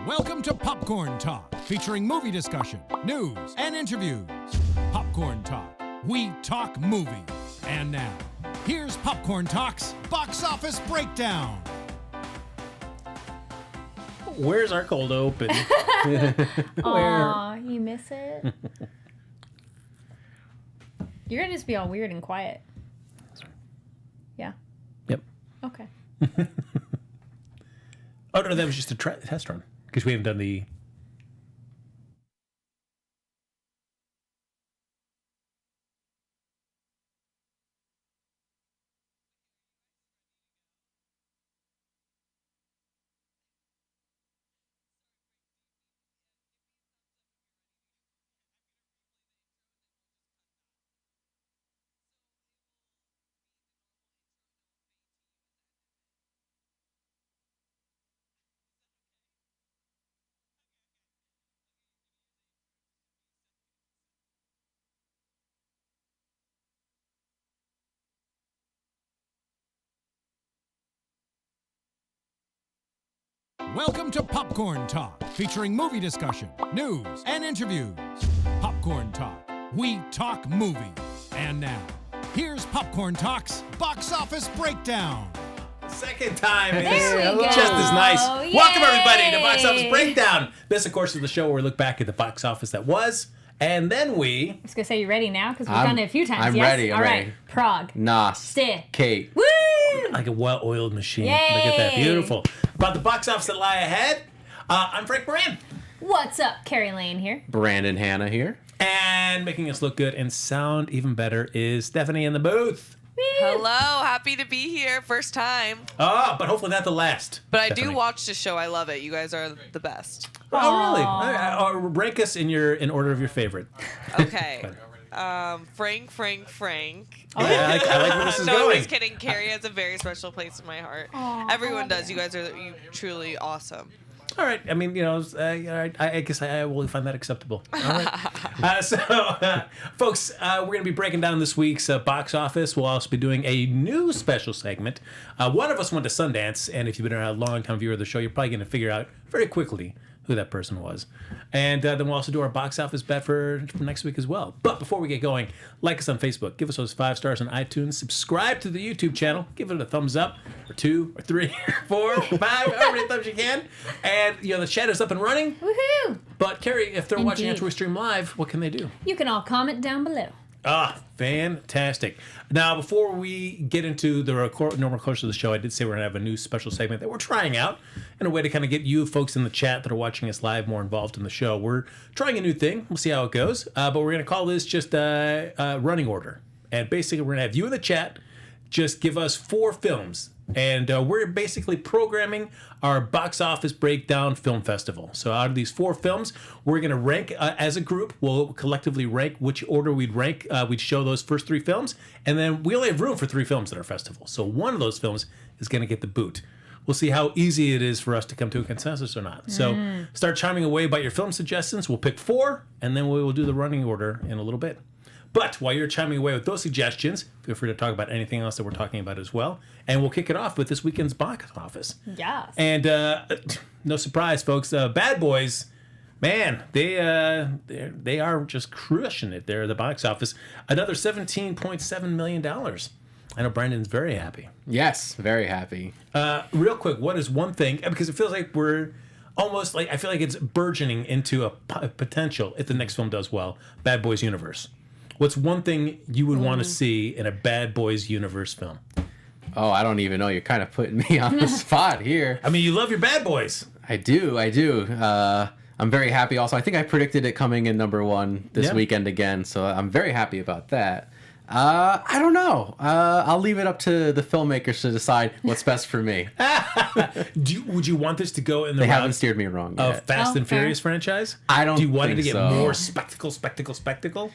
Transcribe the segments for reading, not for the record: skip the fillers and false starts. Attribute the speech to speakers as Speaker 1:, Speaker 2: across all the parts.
Speaker 1: Welcome to Popcorn Talk, featuring movie discussion, news, and interviews. Popcorn Talk. We talk movies. And now, here's Popcorn Talk's Box Office Breakdown.
Speaker 2: Where's our cold open?
Speaker 3: Aw, you miss it? You're going to just be all weird and quiet. Yeah?
Speaker 2: Yep.
Speaker 3: Okay.
Speaker 2: Oh, no, that was just a test run. Because we haven't done the...
Speaker 1: Welcome to Popcorn Talk, featuring movie discussion, news, and interviews. Popcorn Talk. We talk movies. And now, here's Popcorn Talk's Box Office Breakdown.
Speaker 2: Second time is
Speaker 3: There we go.
Speaker 2: just as nice.
Speaker 3: Yay!
Speaker 2: Welcome, everybody, to Box Office Breakdown. This, of course, is the show where we look back at the box office that was, and then we...
Speaker 3: I was going to say, you ready now? Because we've done it a few times.
Speaker 4: I'm
Speaker 3: yes?
Speaker 4: ready, I'm
Speaker 3: All
Speaker 4: ready.
Speaker 3: right. Prague.
Speaker 4: Nos.
Speaker 3: Stay.
Speaker 4: Kate.
Speaker 3: Woo!
Speaker 2: Like a well-oiled machine.
Speaker 3: Yay!
Speaker 2: Look at that. Beautiful. About the box office that lie ahead, I'm Frank Moran.
Speaker 3: What's up? Kari Lane here.
Speaker 4: Brandon Hanna here.
Speaker 2: And making us look good and sound even better is Stephanie in the booth.
Speaker 5: Hello, happy to be here. First time.
Speaker 2: Oh, but hopefully not the last.
Speaker 5: But I
Speaker 2: Stephanie.
Speaker 5: do watch the show. I love it. You guys are the best.
Speaker 2: Oh, really? Rank us in order of your favorite.
Speaker 5: Okay. Frank.
Speaker 2: Yeah, I like where this is
Speaker 5: No, I'm
Speaker 2: going.
Speaker 5: just kidding. Carrie has a very special place in my heart. Everyone does. You guys are truly awesome.
Speaker 2: All right. I mean, I guess I will find that acceptable. All right. Folks, we're going to be breaking down this week's box office. We'll also be doing a new special segment. One of us went to Sundance, and if you've been a long-time viewer of the show, you're probably going to figure out very quickly who that person was. And then we'll also do our box office bet for next week as well. But before we get going, like us on Facebook, give us those 5 stars on iTunes, subscribe to the YouTube channel, give it a thumbs up, or 2, or 3, or 4, or 5, however many thumbs you can. And, the chat is up and running.
Speaker 3: Woohoo!
Speaker 2: But, Carrie, if they're watching
Speaker 3: Indeed.
Speaker 2: after we stream live, what can they do?
Speaker 3: You can all comment down below.
Speaker 2: Ah, fantastic. Now, before we get into the normal course of the show, I did say we're going to have a new special segment that we're trying out in a way to kind of get you folks in the chat that are watching us live more involved in the show. We're trying a new thing. We'll see how it goes. But we're going to call this just running order. And basically, we're going to have you in the chat just give us 4 films. And we're basically programming our box office breakdown film festival. So out of these 4 films, we're going to rank as a group. We'll collectively rank which order we'd rank. We'd show those first 3 films. And then we only have room for 3 films at our festival. So one of those films is going to get the boot. We'll see how easy it is for us to come to a consensus or not. So start chiming away about your film suggestions. We'll pick 4, and then we will do the running order in a little bit. But while you're chiming away with those suggestions, feel free to talk about anything else that we're talking about as well. And we'll kick it off with this weekend's box office.
Speaker 3: Yes.
Speaker 2: And no surprise, folks, Bad Boys, man, they are just crushing it there at the box office. Another $17.7 million. I know Brandon's very happy.
Speaker 4: Yes, very happy.
Speaker 2: Real quick, what is one thing? Because it feels like we're almost like, I feel like it's burgeoning into a potential, if the next film does well, Bad Boys universe. What's one thing you would want to see in a Bad Boys universe film?
Speaker 4: Oh, I don't even know. You're kind of putting me on the spot here.
Speaker 2: I mean, you love your Bad Boys.
Speaker 4: I do. I'm very happy also. I think I predicted it coming in number 1 this weekend again, so I'm very happy about that. I don't know. I'll leave it up to the filmmakers to decide what's best for me.
Speaker 2: Would you want this to go in the
Speaker 4: They
Speaker 2: route
Speaker 4: haven't steered me wrong
Speaker 2: of
Speaker 4: yet.
Speaker 2: Fast and
Speaker 3: fair.
Speaker 2: Furious franchise?
Speaker 4: I don't
Speaker 2: Do you want it to
Speaker 4: think
Speaker 2: get
Speaker 4: so.
Speaker 2: more spectacle?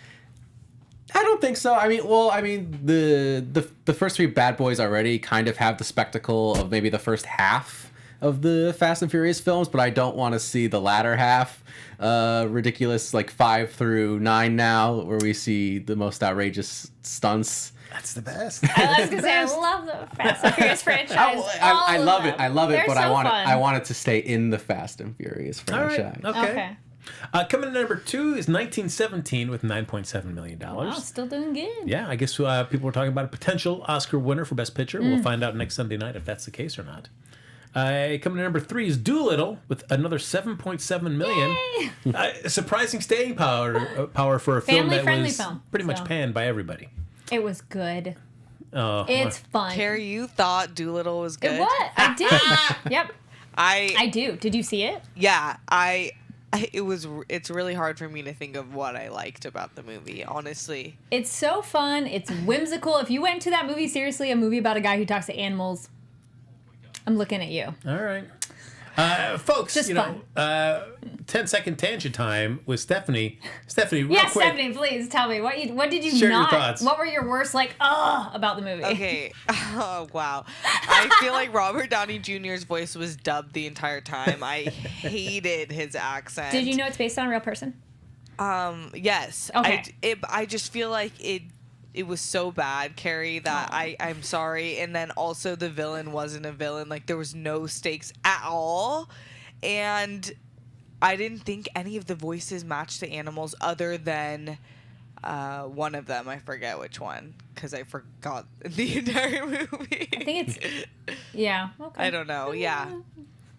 Speaker 4: I don't think so. The first 3 Bad Boys already kind of have the spectacle of maybe the first half of the Fast and Furious films, but I don't want to see the latter half. Ridiculous, like 5 through 9 now, where we see the most outrageous stunts.
Speaker 2: That's the best.
Speaker 3: I was gonna say I love the Fast and Furious franchise.
Speaker 4: I love it. I love it,
Speaker 3: They're
Speaker 4: but
Speaker 3: so
Speaker 4: I
Speaker 3: fun.
Speaker 4: want it to stay in the Fast and Furious
Speaker 2: All right.
Speaker 4: franchise.
Speaker 2: Okay. Coming in at number 2 is 1917 with $9.7 million.
Speaker 3: Wow, still doing good.
Speaker 2: Yeah, I guess people were talking about a potential Oscar winner for Best Picture. We'll find out next Sunday night if that's the case or not. Coming in at number 3 is Doolittle with another $7.7 million. Surprising staying power for a film that
Speaker 3: Family-friendly
Speaker 2: was
Speaker 3: film,
Speaker 2: pretty much
Speaker 3: so.
Speaker 2: panned by everybody.
Speaker 3: It was good.
Speaker 2: Oh,
Speaker 3: It's fun.
Speaker 5: Carrie, you thought Doolittle was good.
Speaker 3: It was. I did. Yep. I do. Did you see it?
Speaker 5: Yeah, it's really hard for me to think of what I liked about the movie, honestly.
Speaker 3: It's so fun. It's whimsical. If you went to that movie, seriously, a movie about a guy who talks to animals, I'm looking at you.
Speaker 2: all right. Folks,
Speaker 3: Just fun.
Speaker 2: 10-second tangent time with Stephanie. Stephanie, real
Speaker 3: Yes,
Speaker 2: quick.
Speaker 3: Stephanie, please tell me what did you
Speaker 2: Share your
Speaker 3: not?
Speaker 2: thoughts.
Speaker 3: What were your worst about the movie?
Speaker 5: Okay. Oh, wow. I feel like Robert Downey Jr.'s voice was dubbed the entire time. I hated his accent.
Speaker 3: Did you know it's based on a real person?
Speaker 5: Yes.
Speaker 3: Okay.
Speaker 5: I just feel like it was so bad, Carrie, that I'm sorry. And then also the villain wasn't a villain. Like, there was no stakes at all. And I didn't think any of the voices matched the animals other than one of them. I forget which one because I forgot the entire movie.
Speaker 3: I think it's yeah. Okay.
Speaker 5: I don't know. Yeah.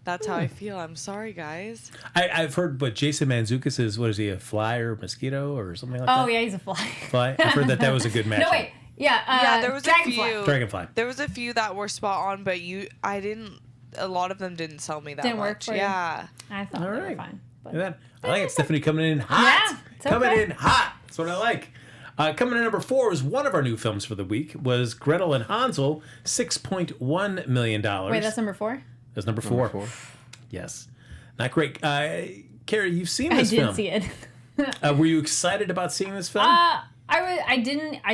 Speaker 5: That's how I feel. I'm sorry, guys.
Speaker 2: I've heard, but Jason Mantzoukas is, what is he, a fly or mosquito or something like that?
Speaker 3: Oh yeah, he's a fly.
Speaker 2: Fly? I've heard that was a good match.
Speaker 3: No wait. Yeah.
Speaker 5: Yeah, there was
Speaker 3: Dragonfly.
Speaker 5: a few.
Speaker 2: Dragonfly.
Speaker 5: There was a few that were spot on, but a lot of them didn't sell me that
Speaker 3: Didn't
Speaker 5: much.
Speaker 3: work for you?
Speaker 5: Yeah.
Speaker 3: I thought
Speaker 2: All
Speaker 3: they were
Speaker 2: right.
Speaker 3: fine. But
Speaker 2: Look at that. I like it. Stephanie coming in hot.
Speaker 3: Yeah, it's
Speaker 2: coming
Speaker 3: okay.
Speaker 2: in hot. That's what I like. Coming in at number 4 is one of our new films for the week, was Gretel and Hansel, $6.1 million.
Speaker 3: Wait, that's number 4?
Speaker 2: That's number 4. Yes. Not great. Carrie, you've seen this
Speaker 3: I
Speaker 2: film.
Speaker 3: did see it.
Speaker 2: Were you excited about seeing this film?
Speaker 3: I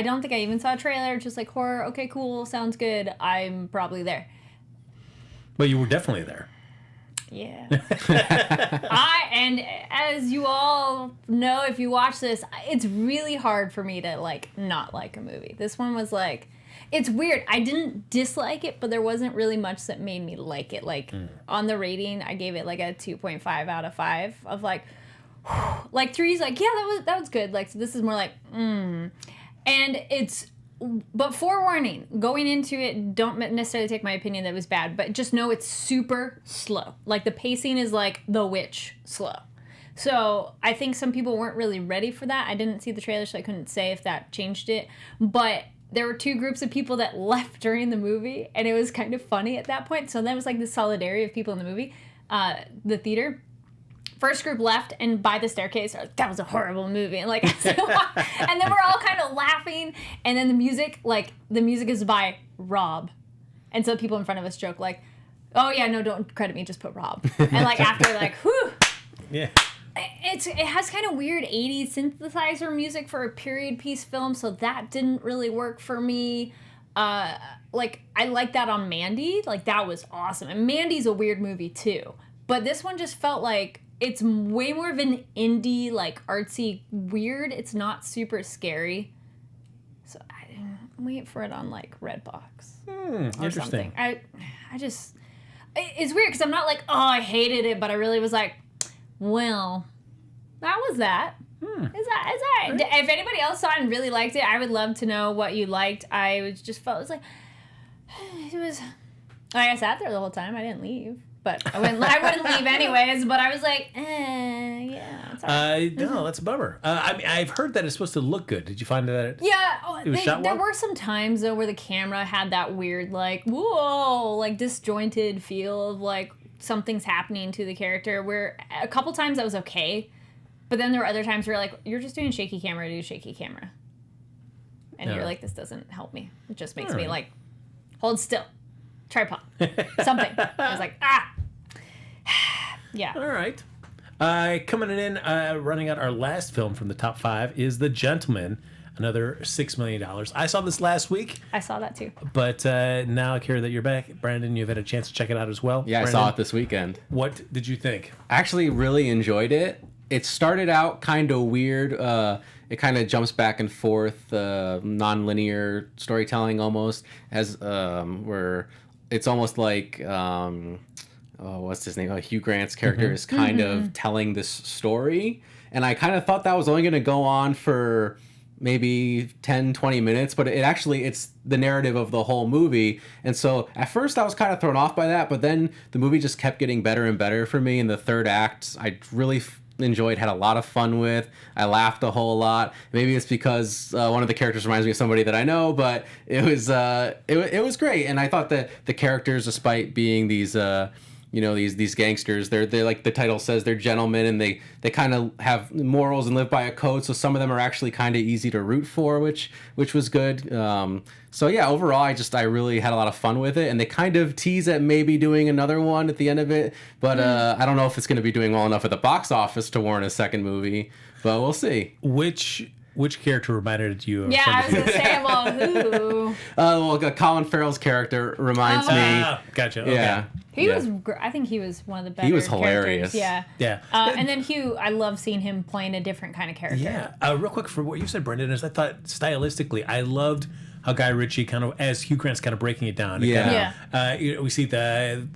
Speaker 3: don't think I even saw a trailer. Just like horror. Okay, cool. Sounds good. I'm probably there.
Speaker 2: Well, you were definitely there.
Speaker 3: Yeah. And as you all know, if you watch this, it's really hard for me to not like a movie. This one was it's weird. I didn't dislike it, but there wasn't really much that made me like it. On the rating, I gave it a 2.5 out of 5 of 3's yeah, that was good. So this is more and but forewarning, going into it, don't necessarily take my opinion that it was bad, but just know it's super slow. The pacing is The Witch slow. So I think some people weren't really ready for that. I didn't see the trailer, so I couldn't say if that changed it. But there were 2 groups of people that left during the movie, and it was kind of funny at that point. So that was the solidarity of people in the movie, the theater. First group left, and by the staircase, that was a horrible movie. And and then we're all kind of laughing, and then the music is by Rob. And so people in front of us joke oh yeah, no, don't credit me, just put Rob. And after whew.
Speaker 2: Yeah.
Speaker 3: It has kind of weird 80s synthesizer music for a period piece film, so that didn't really work for me. I like that on Mandy. That was awesome. And Mandy's a weird movie too. But this one just felt it's way more of an indie, artsy weird. It's not super scary. So I didn't wait for it on Redbox. Or
Speaker 2: Interesting.
Speaker 3: something. I just, it's weird because I'm not oh, I hated it, but I really was well, that was that. Is that right? If anybody else saw it and really liked it, I would love to know what you liked. I just felt it was I sat there the whole time. I didn't leave. But I wouldn't leave anyways. But I was yeah, it's all right.
Speaker 2: No, that's a bummer. I've heard that it's supposed to look good. Did you find that?
Speaker 3: Yeah,
Speaker 2: it was shot
Speaker 3: there
Speaker 2: well?
Speaker 3: were some times though where the camera had that weird whoa, disjointed feel of something's happening to the character. Where a couple times that was okay, but then there were other times where you're just doing shaky camera, do shaky camera, and you're this doesn't help me. It just makes me hold still. Tripod. Something. I was yeah.
Speaker 2: All right. Coming in, running out our last film from the top 5 is The Gentleman. another $6 million. I saw this last week,
Speaker 3: I saw that too.
Speaker 2: but now I hear that you're back. Brandon, you've had a chance to check it out as well.
Speaker 4: Yeah, I
Speaker 2: Brandon,
Speaker 4: saw it this weekend.
Speaker 2: What did you think?
Speaker 4: I actually really enjoyed it. It started out kind of weird. It kind of jumps back and forth, non-linear storytelling almost, as where it's almost like what's his name? Hugh Grant's character is kind of telling this story, and I kind of thought that was only going to go on for maybe 10, 20 minutes, but it's the narrative of the whole movie. And so at first I was kind of thrown off by that, but then the movie just kept getting better and better for me. In the third act, I really enjoyed, had a lot of fun with. I laughed a whole lot. Maybe it's because one of the characters reminds me of somebody that I know, but it was great. And I thought that the characters, despite being these these gangsters, they're like the title says, they're gentlemen, and they kind of have morals and live by a code. So some of them are actually kind of easy to root for, which was good. So yeah, overall, I really had a lot of fun with it, and they kind of tease at maybe doing another one at the end of it, but I don't know if it's going to be doing well enough at the box office to warrant a second movie, but we'll see.
Speaker 2: Which character reminded you of
Speaker 3: Yeah, I was
Speaker 2: somebody?
Speaker 3: gonna say, well, who?
Speaker 4: Colin Farrell's character reminds me.
Speaker 2: Gotcha. Okay.
Speaker 4: Yeah.
Speaker 3: I think he was one of the better.
Speaker 4: He was
Speaker 3: characters.
Speaker 4: hilarious.
Speaker 3: Yeah.
Speaker 2: Yeah.
Speaker 3: And then Hugh, I love seeing him playing a different kind of character.
Speaker 2: Yeah. Real quick, for what you said, Brendan, is I thought stylistically, I loved how Guy Ritchie kind of, as Hugh Grant's kind of breaking it down.
Speaker 4: Yeah.
Speaker 2: We see the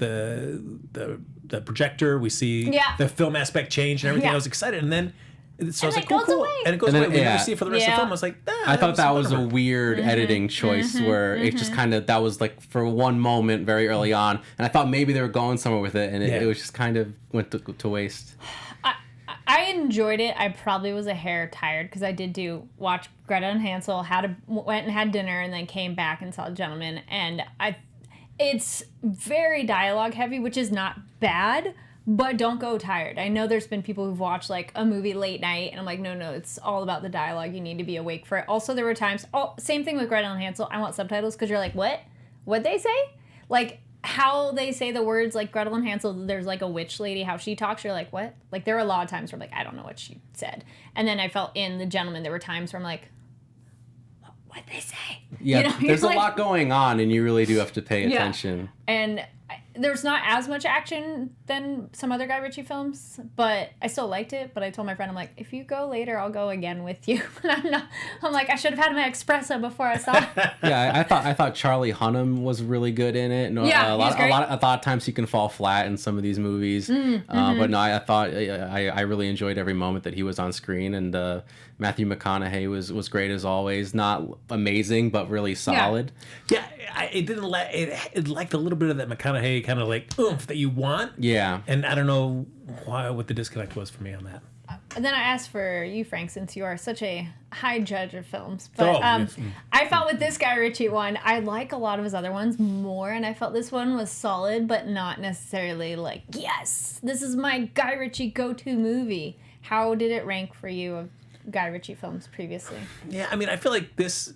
Speaker 2: projector, we see
Speaker 3: Yeah.
Speaker 2: the film aspect change and everything.
Speaker 3: Yeah.
Speaker 2: I was excited, and then so I was
Speaker 3: it
Speaker 2: like, cool,
Speaker 3: goes
Speaker 2: cool.
Speaker 3: away.
Speaker 2: And it goes
Speaker 4: And then-
Speaker 2: away. We
Speaker 4: yeah.
Speaker 2: never see it for the rest of the
Speaker 3: Yeah.
Speaker 2: film. I was like,
Speaker 4: I thought that was a
Speaker 2: whatever.
Speaker 4: weird editing choice where it just kind of, that was like for one moment very early on, and I thought maybe they were going somewhere with it, and it was just kind of went to waste.
Speaker 3: I enjoyed it. I probably was a hair tired because I did watch Gretel and Hansel, went and had dinner, and then came back and saw Gentlemen. And it's very dialogue heavy, which is not bad, but don't go tired. I know there's been people who've watched like a movie late night, and I'm like, no, it's all about the dialogue. You need to be awake for it. Also, there were times, same thing with Gretel and Hansel. I want subtitles because you're like, what? What'd they say? Like, how they say the words, like Gretel and Hansel, there's like a witch lady, how she talks, you're like, what? Like, there were a lot of times where I'm like, I don't know what she said. And then I felt in The Gentleman, there were times where I'm like, what'd they say?
Speaker 4: Yeah,
Speaker 3: You know,
Speaker 4: there's a
Speaker 3: you're like-
Speaker 4: lot going on, and you really do have to pay attention.
Speaker 3: And there's not as much action than some other Guy Ritchie films, but I still liked it. But I told my friend, I'm like, if you go later, I'll go again with you. And I'm like, I should have had my espresso before I saw it.
Speaker 4: Yeah, I thought Charlie Hunnam was really good in it. No,
Speaker 3: Yeah,
Speaker 4: a
Speaker 3: he's great.
Speaker 4: lot of times he can fall flat in some of these movies. But no, I thought I really enjoyed every moment that he was on screen, and Matthew McConaughey was great as always. Not amazing, but really solid.
Speaker 2: Yeah, it didn't it lacked a little bit of that McConaughey kind of like oomph that you want.
Speaker 4: Yeah.
Speaker 2: And I don't know what the disconnect was for me on that.
Speaker 3: And then I asked for you, Frank, since you are such a high judge of films. But
Speaker 2: Yes.
Speaker 3: I felt with this Guy Ritchie one, I like a lot of his other ones more, and I felt this one was solid, but not necessarily like, yes, this is my Guy Ritchie go-to movie. How did it rank for you of Guy Ritchie films previously?
Speaker 2: Yeah, I mean, I feel like this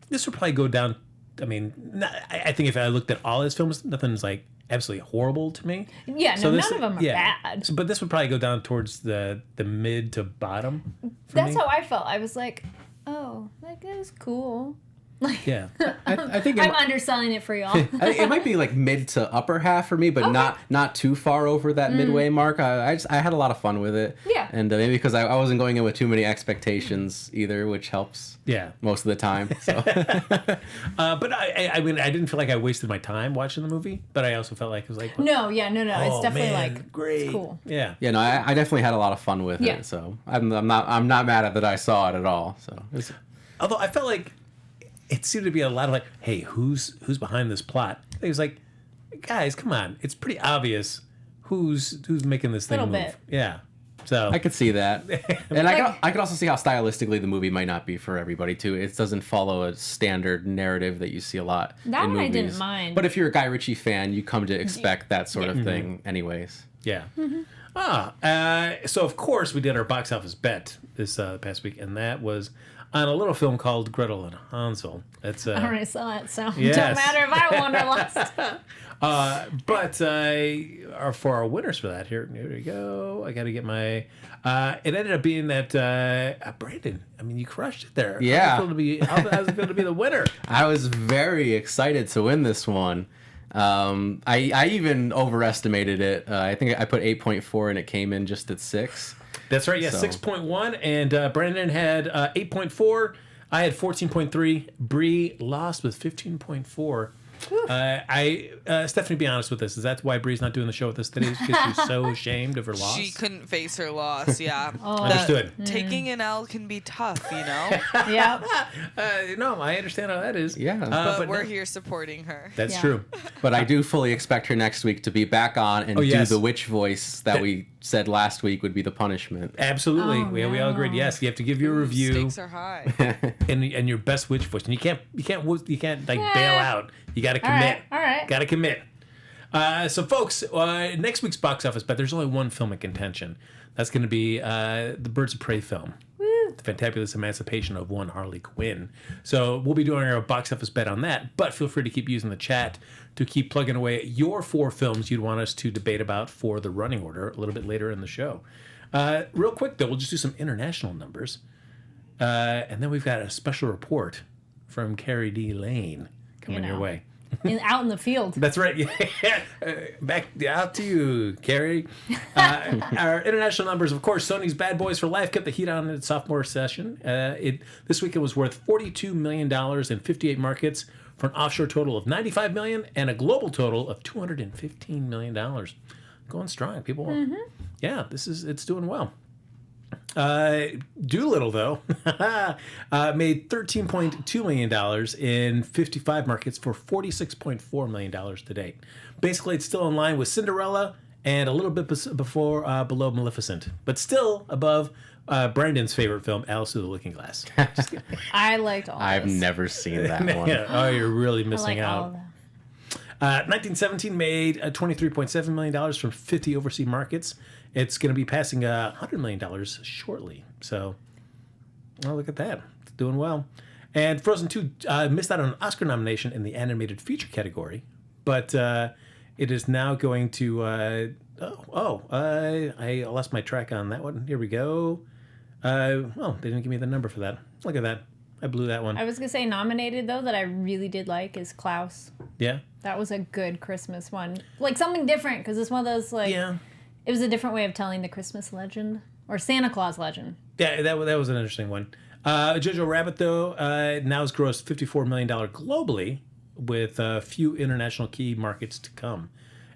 Speaker 2: would probably go down. I mean, I think if I looked at all his films, nothing's like absolutely horrible to me.
Speaker 3: Yeah,
Speaker 2: So
Speaker 3: no,
Speaker 2: this-
Speaker 3: none of them are bad.
Speaker 2: So, but this would probably go down towards the mid to bottom.
Speaker 3: That's how I felt. I was like, oh, like, it was cool. Like,
Speaker 2: Yeah.
Speaker 4: I think
Speaker 3: I'm underselling it for y'all.
Speaker 4: it might be like mid to upper half for me, but not too far over that midway mark. I had a lot of fun with it.
Speaker 3: Yeah.
Speaker 4: And maybe because I wasn't going in with too many expectations either, which helps.
Speaker 2: Yeah.
Speaker 4: Most of the time. So.
Speaker 2: But I mean, I didn't feel like I wasted my time watching the movie, but I also felt like it was like,
Speaker 3: No. It's definitely
Speaker 2: man,
Speaker 3: like,
Speaker 2: great.
Speaker 3: it's cool.
Speaker 2: Yeah.
Speaker 4: Yeah, no, I definitely had a lot of fun with
Speaker 3: Yeah.
Speaker 4: it. So I'm not mad at that I saw it at all. So it's,
Speaker 2: Although I felt like it seemed to be a lot of like, hey, who's behind this plot? It was like, guys, come on, it's pretty obvious who's making this thing
Speaker 3: Little
Speaker 2: move.
Speaker 3: bit.
Speaker 2: Yeah. So
Speaker 4: I could see that, and
Speaker 3: Like-
Speaker 4: I could also see how stylistically the movie might not be for everybody too. It doesn't follow a standard narrative that you see a lot
Speaker 3: That
Speaker 4: in
Speaker 3: one I
Speaker 4: movies.
Speaker 3: didn't mind.
Speaker 4: But if you're a Guy Ritchie fan, you come to expect that sort of thing, anyways.
Speaker 2: yeah.
Speaker 3: Mm-hmm.
Speaker 2: So of course we did our box office bet this past week, and that was on a little film called Gretel and Hansel. It's
Speaker 3: I already saw it, so
Speaker 2: Yes.
Speaker 3: don't matter if I won or lost.
Speaker 2: But for our winners for that, here we go. I got to get my. It ended up being that Brandon. I mean, you crushed it there.
Speaker 4: Yeah.
Speaker 2: How's it feel to be the winner?
Speaker 4: I was very excited to win this one. I even overestimated it. I think I put 8.4 and it came in just at 6.
Speaker 2: That's right. Yeah,
Speaker 4: So-
Speaker 2: 6.1, and Brandon had 8.4. I had 14.3. Bree lost with 15.4. Stephanie, be honest with us. Is that why Bree's not doing the show with us today? Is because she's so ashamed of her loss?
Speaker 5: She couldn't face her loss. Yeah.
Speaker 2: Understood.
Speaker 5: Taking an L can be tough, you know.
Speaker 3: Yep.
Speaker 2: No, I understand how that is.
Speaker 4: Yeah.
Speaker 5: But we're
Speaker 2: no,
Speaker 5: here supporting her.
Speaker 2: That's
Speaker 3: Yeah.
Speaker 2: true.
Speaker 4: But I do fully expect her next week to be back on and
Speaker 2: yes.
Speaker 4: do the witch voice that we said last week would be the punishment.
Speaker 2: Absolutely.
Speaker 3: Oh,
Speaker 2: we all agreed.
Speaker 3: no.
Speaker 2: Yes, you have to give your review
Speaker 5: Stakes are high.
Speaker 2: and your best witch voice. And you can't like bail out. You got to commit.
Speaker 3: All right.
Speaker 2: Got to commit. So, folks, next week's box office bet, there's only one film in contention. That's going to be the Birds of Prey film. The Fantabulous Emancipation of One Harley Quinn. So we'll be doing our box office bet on that, but feel free to keep using the chat to keep plugging away at your 4 films you'd want us to debate about for the running order a little bit later in the show. Real quick, though, we'll just do some international numbers. And then we've got a special report from Kari Lane coming your way.
Speaker 3: Out in the field.
Speaker 2: That's right. Yeah. Back out to you, Carrie. Our international numbers, of course, Sony's Bad Boys for Life kept the heat on in its sophomore session. This week it was worth $42 million in 58 markets for an offshore total of $95 million and a global total of $215 million. Going strong, people. Yeah, it's doing well. Doolittle, though, made $13.2 million in 55 markets for $46.4 million to date. Basically, it's still in line with Cinderella and a little bit below Maleficent, but still above Brandon's favorite film, Alice Through the Looking Glass. Just kidding.
Speaker 3: I liked all
Speaker 4: I've
Speaker 3: this.
Speaker 4: never seen that one.
Speaker 2: Yeah. Oh, you're really
Speaker 3: I
Speaker 2: missing
Speaker 3: like all
Speaker 2: out.
Speaker 3: of that.
Speaker 2: 1917 made $23.7 million from 50 overseas markets. It's going to be passing $100 million shortly. So, well, look at that. It's doing well. And Frozen 2 missed out on an Oscar nomination in the animated feature category, but it is now going to... I lost my track on that one. Here we go. They didn't give me the number for that. Look at that. I blew that one.
Speaker 3: I was going to say nominated, though, that I really did like is Klaus.
Speaker 2: Yeah?
Speaker 3: That was a good Christmas one. Like, something different, because it's one of those, like...
Speaker 2: Yeah.
Speaker 3: It was a different way of telling the Christmas legend. Or Santa Claus legend.
Speaker 2: Yeah, that was an interesting one. Jojo Rabbit, though, now has grossed $54 million globally with a few international key markets to come.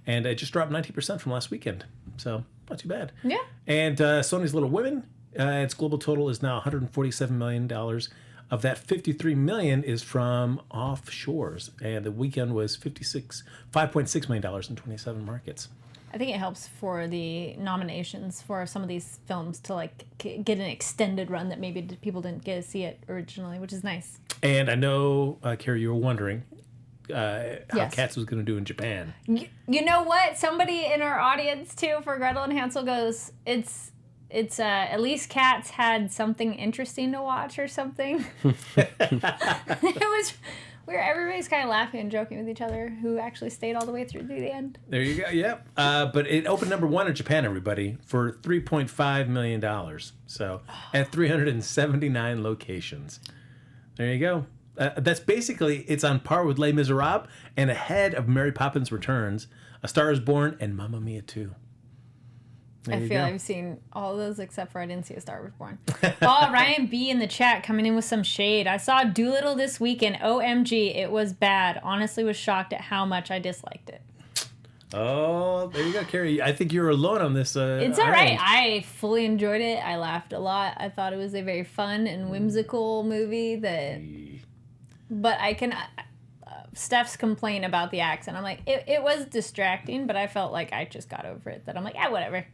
Speaker 2: And it just dropped 19% from last weekend. So, not too bad.
Speaker 3: Yeah.
Speaker 2: And Sony's Little Women, its global total is now $147 million. Of that, $53 million is from offshores. And the weekend was $5.6 million in 27 markets.
Speaker 3: I think it helps for the nominations for some of these films to like get an extended run that maybe people didn't get to see it originally, which is nice.
Speaker 2: And I know, Carrie, you were wondering how
Speaker 3: Yes.
Speaker 2: Cats was going to do in Japan.
Speaker 3: You know what? Somebody in our audience too for Gretel and Hansel goes, it's at least Cats had something interesting to watch or something. It was where everybody's kind of laughing and joking with each other who actually stayed all the way through the end.
Speaker 2: There you go. Yep. But it opened number 1 in Japan, everybody, for $3.5 million. So at 379 locations. There you go. That's basically, it's on par with Les Miserables and ahead of Mary Poppins Returns, A Star is Born, and Mamma Mia 2. There
Speaker 3: I
Speaker 2: you
Speaker 3: feel
Speaker 2: go.
Speaker 3: I've seen all of those except for I didn't see A Star Was Born. Oh, Ryan B in the chat coming in with some shade. I saw Doolittle this weekend. OMG, it was bad. Honestly was shocked at how much I disliked it.
Speaker 2: Oh, there you go, Carrie. I think you're alone on this.
Speaker 3: It's all right.
Speaker 2: island.
Speaker 3: I fully enjoyed it. I laughed a lot. I thought it was a very fun and whimsical movie but I can... Steph's complaint about the accent. I'm like, it was distracting, but I felt like I just got over it. That I'm like, whatever.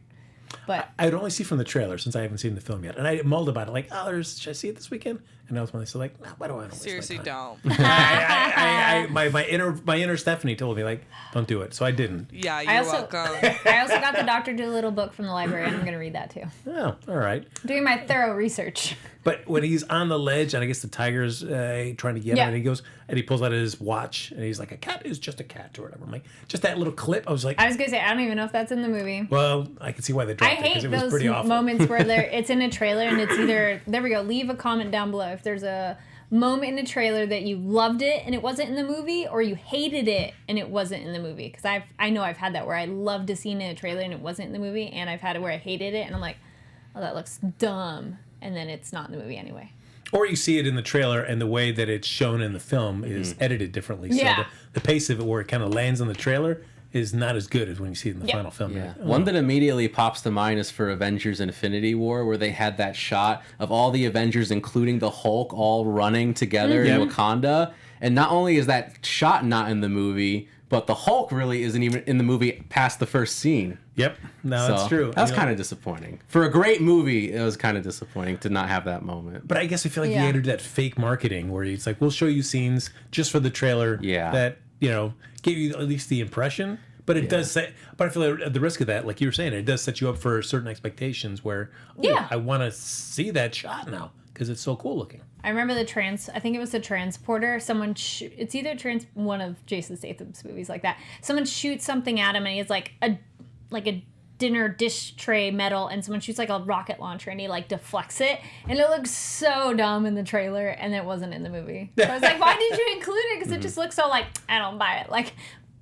Speaker 3: But
Speaker 2: I'd only see from the trailer since I haven't seen the film yet. And I mulled about it like, should I see it this weekend? And I was like, nah, why do I want to
Speaker 5: Seriously, don't.
Speaker 2: my inner Stephanie told me, like, don't do it. So I didn't.
Speaker 5: Yeah,
Speaker 3: I
Speaker 5: you're
Speaker 3: also-
Speaker 5: welcome.
Speaker 3: I also got the Dr. Dolittle book from the library, and I'm going to read that too.
Speaker 2: Oh, all right.
Speaker 3: Doing my thorough research.
Speaker 2: But when he's on the ledge, and I guess the tiger's trying to get him, and he pulls out his watch, and he's like, "A cat is just a cat," or whatever. I'm like, just that little clip. I was like,
Speaker 3: I was gonna say, I don't even know if that's in the movie.
Speaker 2: well, I can see why they
Speaker 3: I
Speaker 2: dropped it
Speaker 3: hate
Speaker 2: because it was
Speaker 3: those
Speaker 2: pretty awful.
Speaker 3: moments where it's in a trailer and it's either, there we go, leave a comment down below if there's a moment in a trailer that you loved it and it wasn't in the movie, or you hated it and it wasn't in the movie. Because I know I've had that where I loved a scene in a trailer and it wasn't in the movie, and I've had it where I hated it and I'm like, oh, that looks dumb, and then it's not in the movie anyway.
Speaker 2: Or you see it in the trailer, and the way that it's shown in the film is edited differently. So the pace of it, where it kind of lands on the trailer, is not as good as when you see it in the final film.
Speaker 4: Yeah. One that immediately pops to mind is for Avengers Infinity War, where they had that shot of all the Avengers, including the Hulk, all running together in Wakanda. And not only is that shot not in the movie, but the Hulk really isn't even in the movie past the first scene.
Speaker 2: Yep. No, that's true.
Speaker 4: That was kind of disappointing. For a great movie, it was kind of disappointing to not have that moment.
Speaker 2: But I guess I feel like he entered that fake marketing where it's like, we'll show you scenes just for the trailer that, give you at least the impression. But it does say, but I feel like at the risk of that, like you were saying, it does set you up for certain expectations where, I want to see that shot now because it's so cool looking.
Speaker 3: I remember I think it was the transporter. It's either one of Jason Statham's movies like that. Someone shoots something at him and he's like a dinner dish tray metal, and someone shoots like a rocket launcher and he like deflects it, and it looks so dumb in the trailer, and it wasn't in the movie. So I was like, why did you include it? Because it just looks so like, I don't buy it. Like,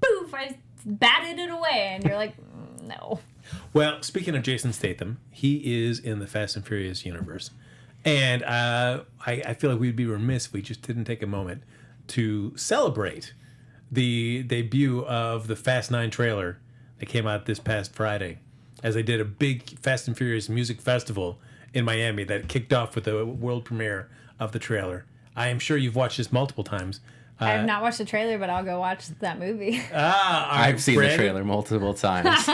Speaker 3: poof, I batted it away, and you're like, no.
Speaker 2: Well, speaking of Jason Statham, he is in the Fast and Furious universe. And I feel like we'd be remiss if we just didn't take a moment to celebrate the debut of the Fast 9 trailer that came out this past Friday, as they did a big Fast and Furious music festival in Miami that kicked off with the world premiere of the trailer. I am sure you've watched this multiple times.
Speaker 3: I have not watched the trailer, but I'll go watch that movie.
Speaker 4: I've seen the trailer multiple times.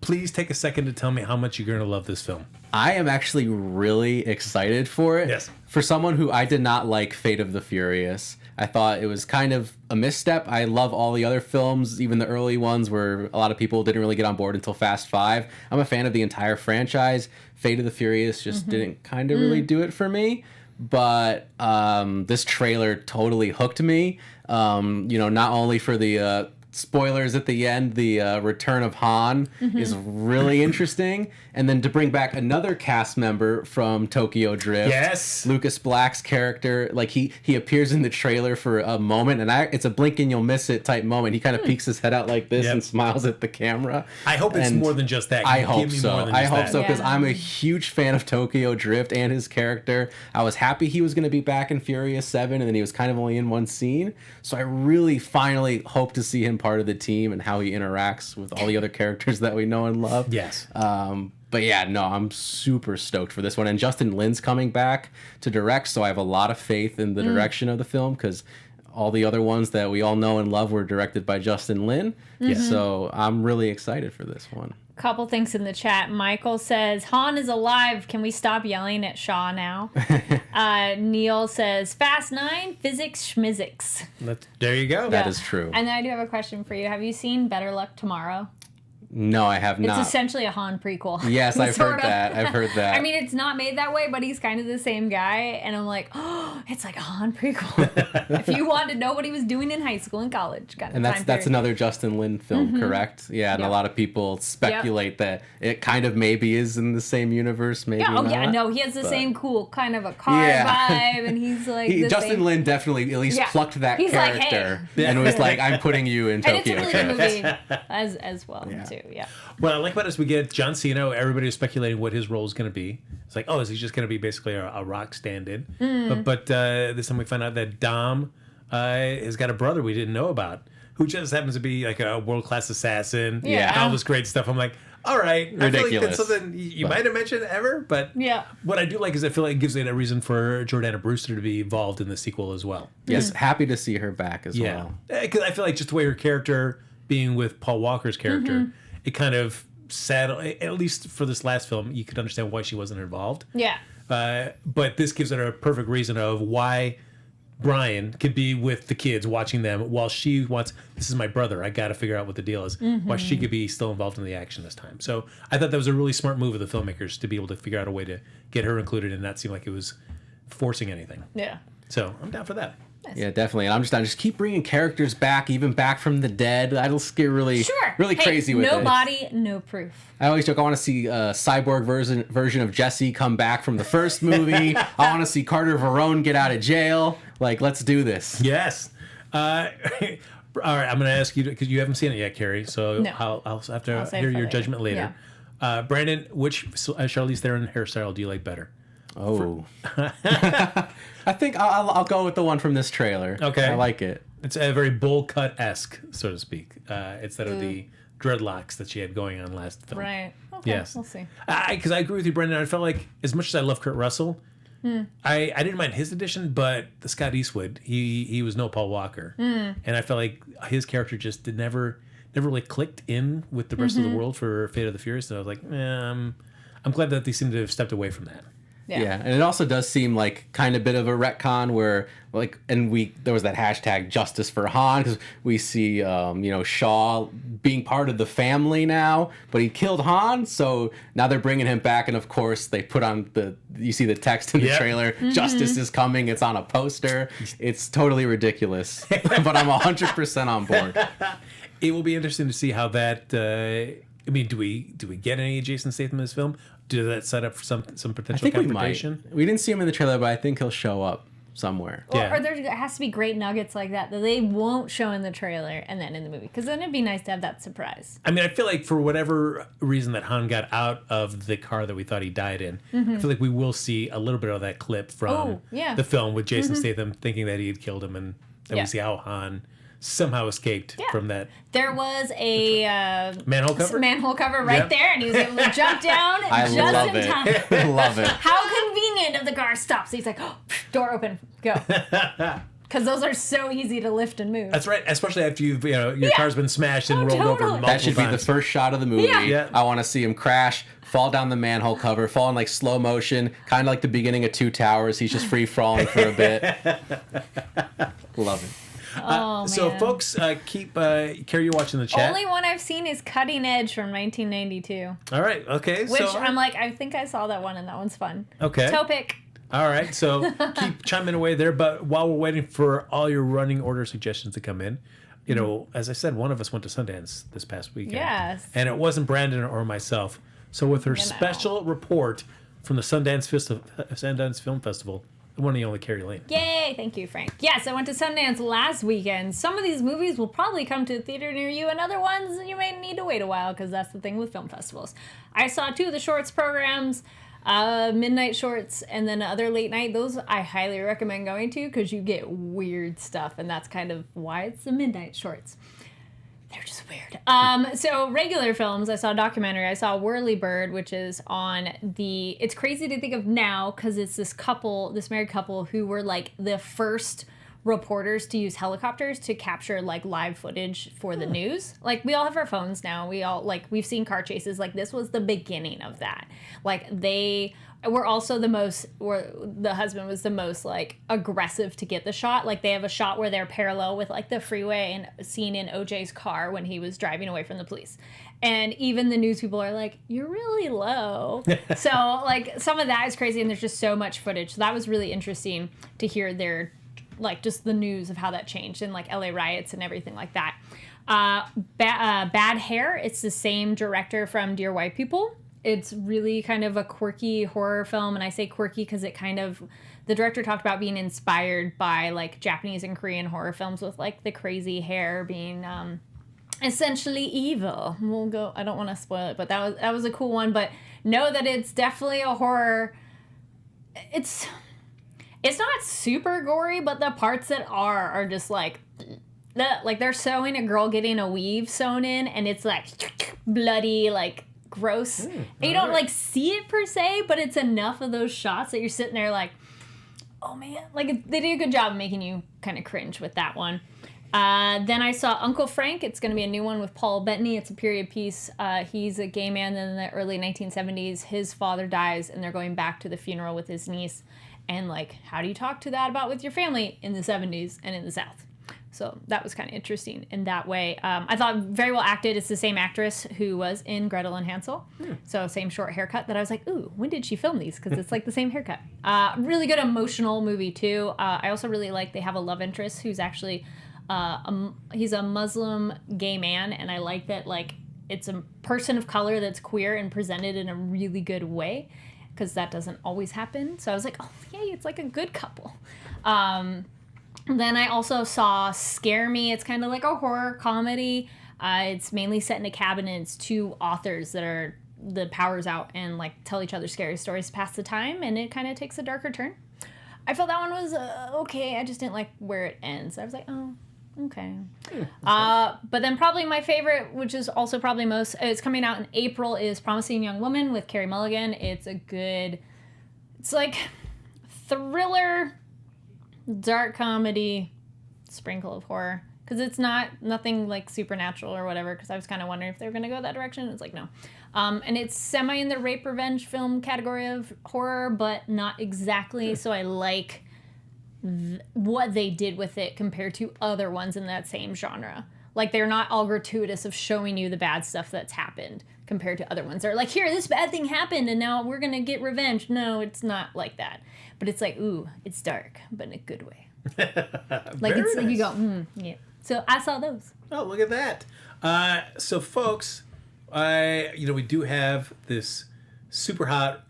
Speaker 2: Please take a second to tell me how much you're going to love this film.
Speaker 4: I am actually really excited for it.
Speaker 2: Yes.
Speaker 4: For someone who I did not like Fate of the Furious, I thought it was kind of a misstep. I love all the other films, even the early ones where a lot of people didn't really get on board until Fast 5. I'm a fan of the entire franchise. Fate of the Furious just didn't kind of really do it for me. But this trailer totally hooked me. Not only for the spoilers at the end, the return of Han is really interesting. And then to bring back another cast member from Tokyo Drift.
Speaker 2: Yes.
Speaker 4: Lucas Black's character, like he appears in the trailer for a moment, and it's a blink and you'll miss it type moment. He kind of peeks his head out like this and smiles at the camera.
Speaker 2: I hope it's more than just that.
Speaker 4: I hope so. Because I'm a huge fan of Tokyo Drift and his character. I was happy he was going to be back in Furious 7, and then he was kind of only in one scene. So I really finally hope to see him part of the team and how he interacts with all the other characters that we know and love.
Speaker 2: Yes.
Speaker 4: But yeah, no, I'm super stoked for this one. And Justin Lin's coming back to direct, so I have a lot of faith in the direction of the film, because all the other ones that we all know and love were directed by Justin Lin. So I'm really excited for this one.
Speaker 3: Couple things in the chat. Michael says, Han is alive. Can we stop yelling at Shaw now? Neil says, Fast 9, physics schmizics.
Speaker 2: There you go.
Speaker 4: That is true.
Speaker 3: And then I do have a question for you. Have you seen Better Luck Tomorrow?
Speaker 4: No, I have not.
Speaker 3: It's essentially a Han prequel.
Speaker 4: Yes, I've heard that.
Speaker 3: I mean, it's not made that way, but he's kind of the same guy. And I'm like, oh, it's like a Han prequel. If you want to know what he was doing in high school and college.
Speaker 4: And that's another Justin Lin film, correct? Yeah, and a lot of people speculate that it kind of maybe is in the same universe, maybe not.
Speaker 3: No, he has the same cool kind of a car vibe, and he's like
Speaker 4: Justin Lin definitely at least plucked that character and was like, I'm putting you in Tokyo.
Speaker 3: And it's a really good movie as well, too. Yeah.
Speaker 2: What I like about it is we get John Cena. Everybody was speculating what his role is going to be. It's like, is he just going to be basically a rock stand-in? But this time we find out that Dom has got a brother we didn't know about, who just happens to be like a world-class assassin.
Speaker 3: Yeah.
Speaker 2: And all this great stuff. I'm like, all right.
Speaker 4: Ridiculous.
Speaker 2: I feel like that's something you might have mentioned ever, but what I do like is I feel like it gives it a reason for Jordana Brewster to be involved in the sequel as well.
Speaker 4: Yes, happy to see her back as well.
Speaker 2: Because I feel like just the way her character being with Paul Walker's character, it kind of at least for this last film, you could understand why she wasn't involved.
Speaker 3: Yeah.
Speaker 2: But this gives it a perfect reason of why Brian could be with the kids watching them while she wants, this is my brother, I got to figure out what the deal is, while she could be still involved in the action this time. So I thought that was a really smart move of the filmmakers to be able to figure out a way to get her included and not seem like it was forcing anything.
Speaker 3: Yeah.
Speaker 2: So I'm down for that.
Speaker 4: Yeah, definitely. And I'm just keep bringing characters back, even back from the dead. That'll get really crazy with it.
Speaker 3: No body, no proof.
Speaker 4: I always joke, I want to see a cyborg version of Jesse come back from the first movie. I want to see Carter Verone get out of jail. Like, let's do this.
Speaker 2: Yes. All right, I'm going to ask you, because you haven't seen it yet, Carrie, so
Speaker 3: No.
Speaker 2: I'll have to
Speaker 3: I'll save
Speaker 2: hear
Speaker 3: it for
Speaker 2: your
Speaker 3: later.
Speaker 2: judgment later. Brandon, which Charlize Theron hairstyle do you like better?
Speaker 4: Oh. I think I'll go with the one from this trailer.
Speaker 2: Okay.
Speaker 4: I like it.
Speaker 2: It's a very bowl cut-esque, so to speak, instead of the dreadlocks that she had going on last film.
Speaker 3: Right. Okay,
Speaker 2: Yes.
Speaker 3: we'll see.
Speaker 2: Because I agree with you, Brendan. I felt like, as much as I love Kurt Russell, I didn't mind his addition, but the Scott Eastwood, he was no Paul Walker. And I felt like his character just never really clicked in with the rest of the world for Fate of the Furious. So I was like, I'm glad that they seem to have stepped away from that.
Speaker 4: Yeah, and it also does seem like kind of bit of a retcon where, like, and there was that hashtag Justice for Han, because we see, Shaw being part of the family now, but he killed Han, so now they're bringing him back, and of course they put on you see the text in the trailer, Justice is coming, it's on a poster, it's totally ridiculous, but I'm 100% on board.
Speaker 2: It will be interesting to see how that. I mean, do we get any Jason Statham in this film? Does that set up for some
Speaker 4: I
Speaker 2: potential
Speaker 4: think we might.
Speaker 2: confrontation?
Speaker 4: We didn't see him in the trailer, but I think he'll show up somewhere.
Speaker 2: Yeah.
Speaker 3: Or there has to be great nuggets like that they won't show in the trailer and then in the movie. Because then it'd be nice to have that surprise.
Speaker 2: I mean, I feel like for whatever reason that Han got out of the car that we thought he died in, I feel like we will see a little bit of that clip from the film with Jason Statham thinking that he had killed him, and then we see how Han somehow escaped from that.
Speaker 3: There was a
Speaker 2: manhole cover
Speaker 3: right there, and he was able to jump down
Speaker 4: I
Speaker 3: just
Speaker 4: love
Speaker 3: in
Speaker 4: it.
Speaker 3: time.
Speaker 4: I love it.
Speaker 3: How convenient if the car stops. He's like, oh, door open, go. Because those are so easy to lift and move.
Speaker 2: That's right, especially after your car's been smashed and rolled over
Speaker 3: totally.
Speaker 2: multiple
Speaker 4: That should be the
Speaker 2: times.
Speaker 4: first shot of the movie.
Speaker 3: Yeah.
Speaker 4: I want to see him crash, fall down the manhole cover, fall in like slow motion, kind of like the beginning of Two Towers. He's just free falling for a bit. Love it.
Speaker 2: So,
Speaker 3: man.
Speaker 2: folks, keep Carrie, you watching the chat.
Speaker 3: Only one I've seen is Cutting Edge from 1992.
Speaker 2: All right, okay.
Speaker 3: Which
Speaker 2: so,
Speaker 3: I'm like, I think I saw that one, and that one's fun.
Speaker 2: Okay.
Speaker 3: Topic.
Speaker 2: All right, so keep chiming away there. But while we're waiting for all your running order suggestions to come in, as I said, one of us went to Sundance this past weekend.
Speaker 3: Yes.
Speaker 2: And it wasn't Brandon or myself. So with her special report from the Sundance Film Festival, the one and only Kari Lane.
Speaker 3: Yay! Thank you, Frank. Yes, I went to Sundance last weekend. Some of these movies will probably come to a theater near you, and other ones you may need to wait a while, because that's the thing with film festivals. I saw 2 of the shorts programs, midnight shorts, and then other late night. Those I highly recommend going to, because you get weird stuff, and that's kind of why it's the midnight shorts. They're just weird. So regular films, I saw a documentary. I saw Whirly Bird, which is on it's crazy to think of now, because it's this married couple who were like the first reporters to use helicopters to capture like live footage for the news. Like, we all have our phones now. We've seen car chases. Like, this was the beginning of that. Like, they were also the husband was the most like aggressive to get the shot. Like, they have a shot where they're parallel with like the freeway and seen in OJ's car when he was driving away from the police. And even the news people are like, you're really low. So like, some of that is crazy, and there's just so much footage. So that was really interesting to hear their like just the news of how that changed, and like LA riots and everything like that. Bad Hair, it's the same director from Dear White People. It's really kind of a quirky horror film, and I say quirky because the director talked about being inspired by like Japanese and Korean horror films with like the crazy hair being essentially evil. I don't want to spoil it, but that was a cool one. But know that it's definitely a horror. It's not super gory, but the parts that are just like they're showing a girl getting a weave sewn in, and it's like bloody, like gross. And you don't like see it per se, but it's enough of those shots that you're sitting there like, oh man, like they did a good job of making you kind of cringe with that one. Then I saw Uncle Frank. It's going to be a new one with Paul Bettany. It's a period piece. He's a gay man in the early 1970s. His father dies, and they're going back to the funeral with his niece. and like how do you talk to that about with your family in the 70s and in the South. So that was kind of interesting in that way. I thought very well acted. It's the same actress who was in Gretel and Hansel. So same short haircut that I was like, ooh, when did she film these? Because it's like the same haircut. Really good emotional movie too. I also really like they have a love interest who's actually, he's a Muslim gay man. And I like that like it's a person of color that's queer and presented in a really good way. Because that doesn't always happen. So I was like, oh, yay, it's like a good couple. Then I also saw Scare Me. It's kind of like a horror comedy. It's mainly set in a cabin, and it's two authors that are the powers out and like tell each other scary stories to pass the time, and it kind of takes a darker turn. I felt that one was okay. I just didn't like where it ends. I was like, oh, okay. But then probably my favorite, which is also probably most, it's coming out in April, is Promising Young Woman with Carey Mulligan. It's like thriller, dark comedy, sprinkle of horror, because it's nothing like supernatural or whatever, because I was kind of wondering if they were going to go that direction. It's like no. And it's semi in the rape revenge film category of horror, but not exactly. So I like what they did with it compared to other ones in that same genre. Like they're not all gratuitous of showing you the bad stuff that's happened compared to other ones. They're like, here, this bad thing happened and now we're going to get revenge. No, it's not like that. But it's like, ooh, it's dark, but in a good way. Like it's nice. You go, yeah. So I saw those.
Speaker 2: Oh, look at that. So folks, we do have this super hot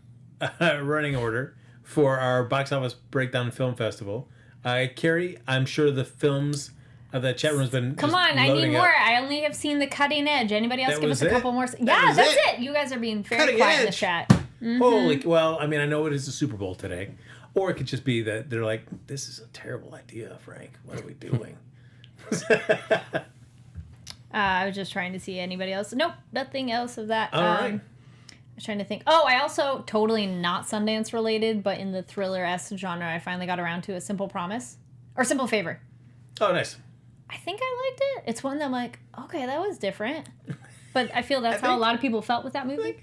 Speaker 2: running order for our box office breakdown film festival. Kari, I'm sure the films of that chat room has been.
Speaker 3: Come on, I need more. I only have seen the cutting edge. Anybody else give us a couple more? Yeah, that's it. You guys are being very quiet in the chat. Mm-hmm.
Speaker 2: Holy, well, I mean, I know it is the Super Bowl today, or it could just be that they're like, this is a terrible idea, Frank. What are we doing?
Speaker 3: I was just trying to see anybody else. Nope, nothing else of that.
Speaker 2: All right.
Speaker 3: I was trying to think. Oh, I also, totally not Sundance related, but in the thriller-esque genre, I finally got around to A Simple Promise. Or Simple Favor.
Speaker 2: Oh, nice.
Speaker 3: I think I liked it. It's one that I'm like, okay, that was different. But I feel that's how a lot of people felt with that movie.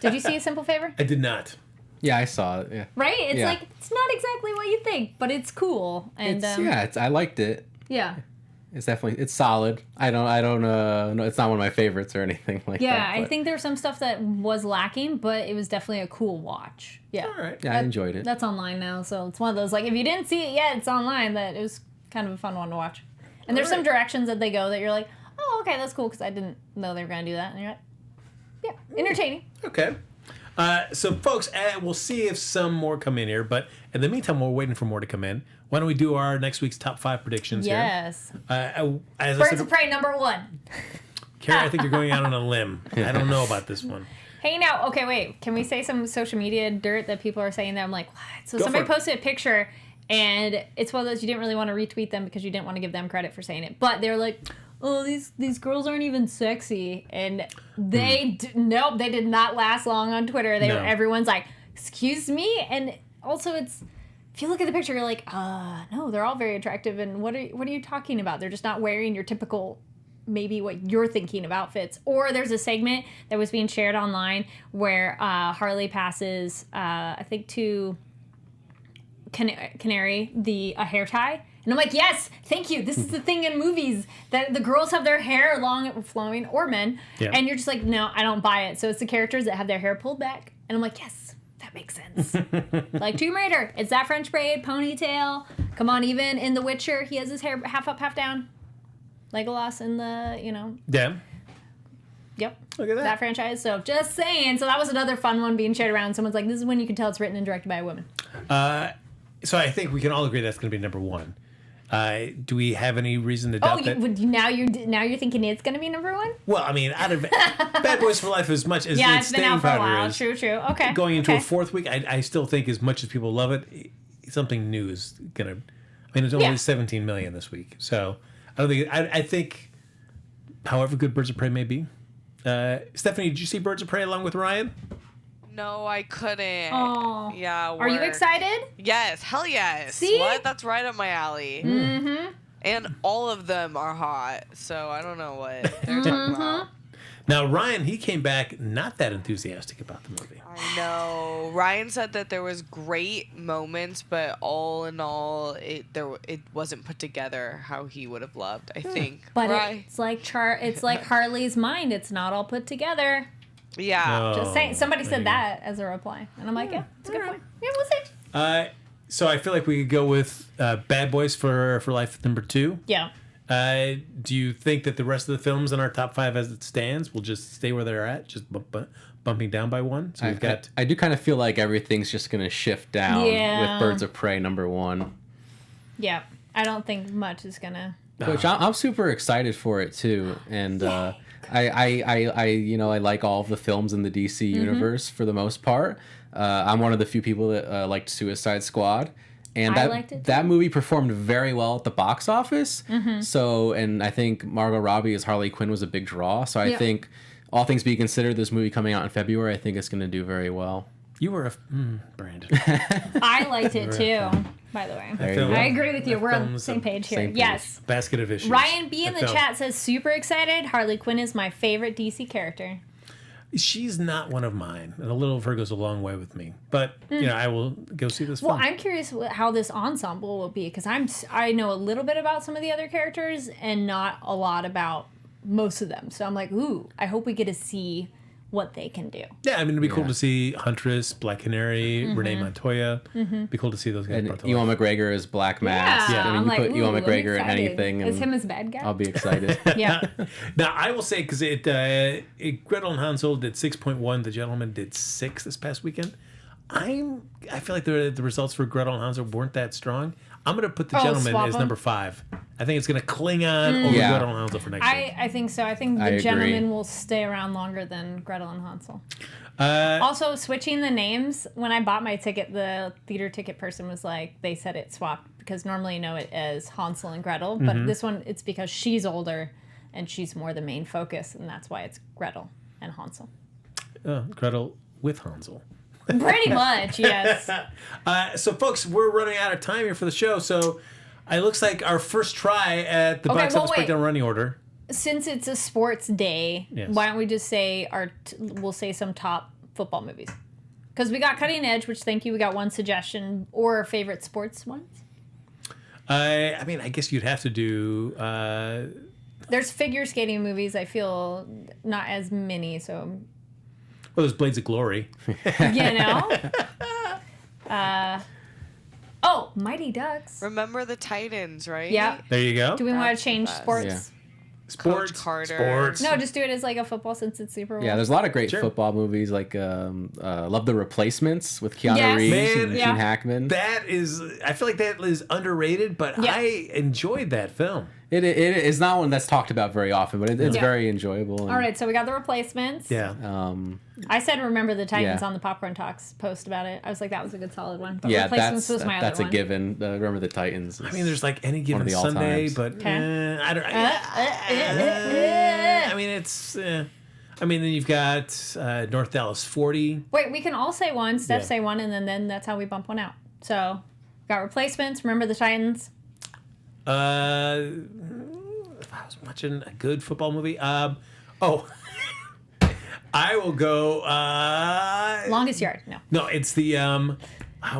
Speaker 3: Did you see A Simple Favor?
Speaker 2: I did not.
Speaker 4: Yeah, I saw it. Yeah.
Speaker 3: Right? It's like, it's not exactly what you think, but it's cool. And
Speaker 4: I liked it.
Speaker 3: Yeah.
Speaker 4: It's solid. I don't know, it's not one of my favorites or anything like that.
Speaker 3: Yeah, I think there's some stuff that was lacking, but it was definitely a cool watch. Yeah.
Speaker 2: All right.
Speaker 4: Yeah, I enjoyed it.
Speaker 3: That's online now, so it's one of those, like, if you didn't see it yet, it's online, that it was kind of a fun one to watch. And there's some directions that they go that you're like, oh, okay, that's cool, because I didn't know they were going to do that. And you're like, yeah, entertaining.
Speaker 2: Okay. So, folks, we'll see if some more come in here. But in the meantime, we're waiting for more to come in. Why don't we do our next week's top 5 predictions here?
Speaker 3: Yes.
Speaker 2: Birds
Speaker 3: of Prey, number 1.
Speaker 2: Kari, I think you're going out on a limb. I don't know about this one.
Speaker 3: Hey, now, okay, wait. Can we say some social media dirt that people are saying that I'm like, what? So somebody posted a picture, and it's one of those you didn't really want to retweet them because you didn't want to give them credit for saying it. But they're like, oh, these girls aren't even sexy. And they, nope, they did not last long on Twitter. Everyone's like, excuse me? And also it's, if you look at the picture, you're like, no, they're all very attractive. And what are you talking about? They're just not wearing your typical, maybe what you're thinking of outfits. Or there's a segment that was being shared online where Harley passes, I think to Canary, a hair tie. And I'm like, yes, thank you. This is the thing in movies that the girls have their hair long, flowing, or men. Yeah. And you're just like, no, I don't buy it. So it's the characters that have their hair pulled back. And I'm like, yes, that makes sense. Like Tomb Raider, it's that French braid, ponytail. Come on, even in The Witcher, he has his hair half up, half down. Legolas in the,
Speaker 2: Yeah.
Speaker 3: Yep.
Speaker 2: Look at that.
Speaker 3: That franchise. So just saying. So that was another fun one being shared around. Someone's like, this is when you can tell it's written and directed by a woman.
Speaker 2: So I think we can all agree that's going to be number 1. Do we have any reason to doubt that?
Speaker 3: Now you're thinking it's going to be number 1?
Speaker 2: Well, I mean, out of Bad Boys for Life, as much as
Speaker 3: it's been out for a while.
Speaker 2: Is,
Speaker 3: true. Okay.
Speaker 2: Going into a 4th week, I still think as much as people love it, something new is going to. I mean, it's only 17 million this week, so I don't think. I think, however good Birds of Prey may be, Stephanie, did you see Birds of Prey along with Ryan?
Speaker 5: No, I couldn't.
Speaker 3: Oh.
Speaker 5: Yeah.
Speaker 3: Are you excited?
Speaker 5: Yes. Hell yes.
Speaker 3: See?
Speaker 5: What? That's right up my alley.
Speaker 3: Mm-hmm.
Speaker 5: And all of them are hot, so I don't know what they're talking about.
Speaker 2: Now, Ryan, he came back not that enthusiastic about the movie.
Speaker 5: I know. Ryan said that there was great moments, but all in all, it wasn't put together how he would have loved, I think.
Speaker 3: But
Speaker 5: right?
Speaker 3: it's like Harley's mind. It's not all put together.
Speaker 5: Yeah.
Speaker 3: Just saying. Somebody said that as a reply, and I'm like, yeah, it's a good point. Yeah, we'll see.
Speaker 2: So I feel like we could go with Bad Boys for Life #2.
Speaker 3: Yeah.
Speaker 2: Do you think that the rest of the films in our top 5 as it stands will just stay where they're at, just bumping down by one? So we've got.
Speaker 4: I do kind of feel like everything's just going to shift down with Birds of Prey #1.
Speaker 3: Yeah. I don't think much is gonna.
Speaker 4: Which I'm super excited for it too, and I like all of the films in the DC universe for the most part. I'm one of the few people that liked Suicide Squad. And
Speaker 3: I liked it,
Speaker 4: that movie performed very well at the box office. So, and I think Margot Robbie as Harley Quinn was a big draw. So I think, all things being considered, this movie coming out in February, I think it's going to do very well.
Speaker 2: You were Brandon.
Speaker 3: I liked it too, by the way. I agree with you. We're on the same page here. Yes.
Speaker 2: Basket of issues.
Speaker 3: Ryan B in the chat says, super excited. Harley Quinn is my favorite DC character.
Speaker 2: She's not one of mine, and a little of her goes a long way with me. But I will go see this film.
Speaker 3: Well, I'm curious how this ensemble will be, because I know a little bit about some of the other characters and not a lot about most of them. So I'm like, ooh, I hope we get to see what they can do.
Speaker 2: Yeah, I mean, it'd be cool to see Huntress, Black Canary, Renee Montoya. Be cool to see those guys.
Speaker 4: And Ewan McGregor as Black Mask.
Speaker 3: Yeah.
Speaker 4: I mean,
Speaker 3: I'm
Speaker 4: you
Speaker 3: like,
Speaker 4: put Ewan McGregor in
Speaker 3: excited.
Speaker 4: anything.
Speaker 3: Is him as bad guy?
Speaker 4: I'll be excited.
Speaker 3: Yeah.
Speaker 2: Now, I will say, because Gretel and Hansel did 6.1, The Gentleman did 6 this past weekend. I feel like the results for Gretel and Hansel weren't that strong. I'm going to put The Gentleman as number 5. I think it's going to cling on over Gretel and Hansel for next year.
Speaker 3: I think so. I think
Speaker 4: I
Speaker 3: The
Speaker 4: agree.
Speaker 3: Gentleman will stay around longer than Gretel and Hansel. Also, switching the names, when I bought my ticket, the theater ticket person was like, they said it swapped, because normally you know it as Hansel and Gretel, but this one, it's because she's older and she's more the main focus, and that's why it's Gretel and Hansel.
Speaker 2: Gretel with Hansel.
Speaker 3: Pretty much, yes.
Speaker 2: So, folks, we're running out of time here for the show. So, it looks like our first try at the box office breakdown running order.
Speaker 3: Since it's a sports day,
Speaker 2: Yes.
Speaker 3: why don't we just say we'll say some top football movies? Because we got Cutting Edge, which thank you, we got one suggestion, or favorite sports ones.
Speaker 2: I mean, I guess you'd have to do.
Speaker 3: There's figure skating movies. I feel not as many, so
Speaker 2: Well, there's Blades of Glory.
Speaker 3: you know. Mighty Ducks.
Speaker 5: Remember the Titans, right?
Speaker 3: Yeah.
Speaker 2: There you go.
Speaker 3: Do we want
Speaker 5: That's
Speaker 3: to change
Speaker 5: the best.
Speaker 3: sports?
Speaker 4: Yeah.
Speaker 2: Sports.
Speaker 5: Carter.
Speaker 2: Sports.
Speaker 3: No, just do it as like a football since it's Super Bowl.
Speaker 4: Yeah, there's a lot of great
Speaker 2: Sure.
Speaker 4: football movies, like love The Replacements with Keanu
Speaker 3: Yes.
Speaker 4: Reeves
Speaker 2: Man,
Speaker 4: and
Speaker 3: yeah.
Speaker 4: Gene Hackman.
Speaker 2: That is, I feel like that is underrated, but
Speaker 3: Yeah.
Speaker 2: I enjoyed that film.
Speaker 4: It is not one that's talked about very often, but it's
Speaker 3: Yeah.
Speaker 4: very enjoyable. And,
Speaker 3: All right, so we got The Replacements.
Speaker 2: Yeah.
Speaker 3: I said Remember the Titans
Speaker 4: Yeah.
Speaker 3: on the Popcorn Talks post about it. I was like, that was a good solid one. But
Speaker 4: yeah,
Speaker 3: Replacements was my
Speaker 4: that's
Speaker 3: other
Speaker 4: a
Speaker 3: one.
Speaker 4: given. Remember the Titans.
Speaker 2: I mean, there's like any given
Speaker 4: the
Speaker 2: Sunday,
Speaker 4: all-times.
Speaker 2: but
Speaker 3: Okay.
Speaker 2: I don't. I mean, it's. I mean, then you've got North Dallas 40.
Speaker 3: Wait, we can all say one. Steph
Speaker 2: Yeah.
Speaker 3: say one, and then that's how we bump one out. So, got Replacements. Remember the Titans.
Speaker 2: If I was watching a good football movie, I will go.
Speaker 3: Longest Yard. No.
Speaker 2: No, it's the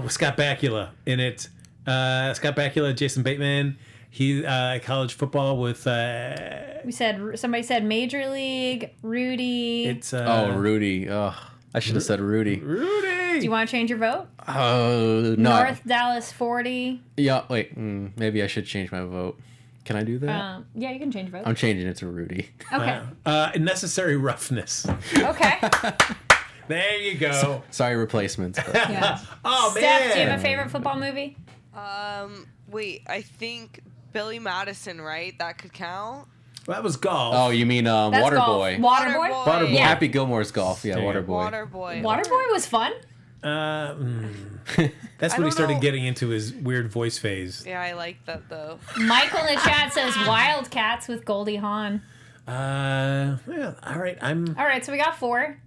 Speaker 2: with Scott Bakula in it. Scott Bakula, Jason Bateman. He college football with.
Speaker 3: Somebody said Major League. Rudy.
Speaker 2: It's
Speaker 4: Rudy. Oh, I should have said Rudy.
Speaker 2: Rudy.
Speaker 3: Do you want to change your vote?
Speaker 4: Oh no.
Speaker 3: North Dallas 40.
Speaker 4: Yeah. Wait. Maybe I should change my vote. Can I do that?
Speaker 3: Yeah, you can change your vote.
Speaker 4: I'm changing it to Rudy.
Speaker 3: Okay.
Speaker 2: Necessary Roughness.
Speaker 3: Okay.
Speaker 2: There you go.
Speaker 4: Sorry, Replacements. but-
Speaker 3: Yeah.
Speaker 2: Oh man.
Speaker 3: Steph, do you have a favorite football movie?
Speaker 5: Wait, I think Billy Madison, right? That could count.
Speaker 2: That was golf.
Speaker 4: Oh, you mean
Speaker 3: That's golf.
Speaker 4: Waterboy?
Speaker 3: Waterboy?
Speaker 2: Waterboy.
Speaker 3: Yeah.
Speaker 4: Happy Gilmore's golf. Yeah,
Speaker 2: There you go.
Speaker 4: Waterboy.
Speaker 5: Waterboy.
Speaker 3: Waterboy was fun.
Speaker 2: That's
Speaker 5: I
Speaker 2: when he
Speaker 5: don't
Speaker 2: started
Speaker 5: know.
Speaker 2: getting into his weird voice phase.
Speaker 5: Yeah, I like that though.
Speaker 3: Michael in the chat says Wildcats with Goldie Hawn.
Speaker 2: Yeah. All right.
Speaker 3: All right, so we got 4.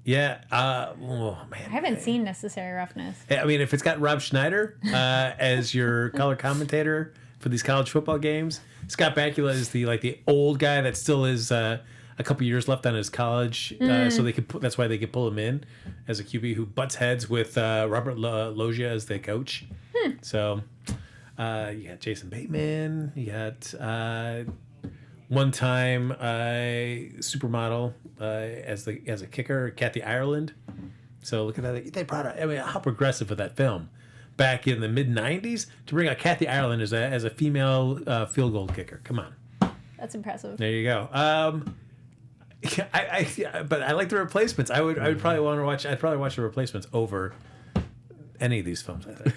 Speaker 2: Yeah. Oh man.
Speaker 3: I haven't seen Necessary Roughness.
Speaker 2: I mean, if it's got Rob Schneider as your color commentator for these college football games, Scott Bakula is the old guy that still is a couple years left on his college, so they could. That's why they could pull him in as a QB who butts heads with Robert Loggia as the coach. So you got Jason Bateman. You got one time supermodel as a kicker, Kathy Ireland. So look at that. They brought out. I mean, how progressive with that film back in the mid '90s to bring out Kathy Ireland as a female field goal kicker. Come on.
Speaker 3: That's impressive.
Speaker 2: There you go. But I like the Replacements. I would probably want to watch. I'd probably watch the Replacements over any of these films. I think.